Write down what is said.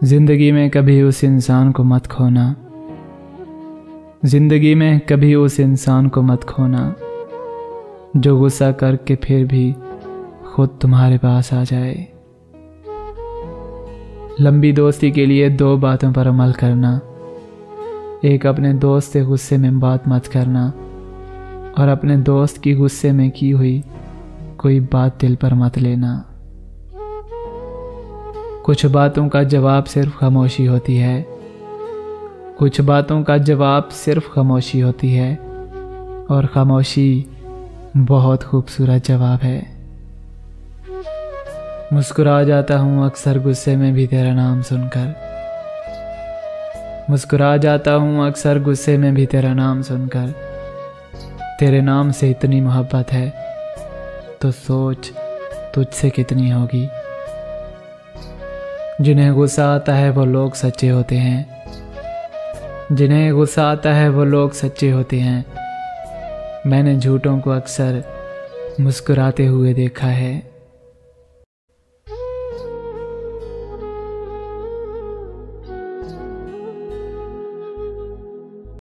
जिंदगी में कभी उस इंसान को मत खोना, जिंदगी में कभी उस इंसान को मत खोना जो गुस्सा करके फिर भी खुद तुम्हारे पास आ जाए। लंबी दोस्ती के लिए 2 बातों पर अमल करना। एक, अपने दोस्त से गुस्से में बात मत करना, और अपने दोस्त की गुस्से में की हुई कोई बात दिल पर मत लेना। कुछ बातों का जवाब सिर्फ खामोशी होती है, कुछ बातों का जवाब सिर्फ खामोशी होती है, और खामोशी बहुत खूबसूरत जवाब है। मुस्कुरा जाता हूँ अक्सर गुस्से में भी तेरा नाम सुनकर, मुस्कुरा जाता हूँ अक्सर गुस्से में भी तेरा नाम सुनकर। तेरे नाम से इतनी मोहब्बत है तो सोच तुझसे कितनी होगी। जिन्हें गुस्सा आता है वो लोग सच्चे होते हैं, जिन्हें गुस्सा आता है वो लोग सच्चे होते हैं। मैंने झूठों को अक्सर मुस्कुराते हुए देखा है।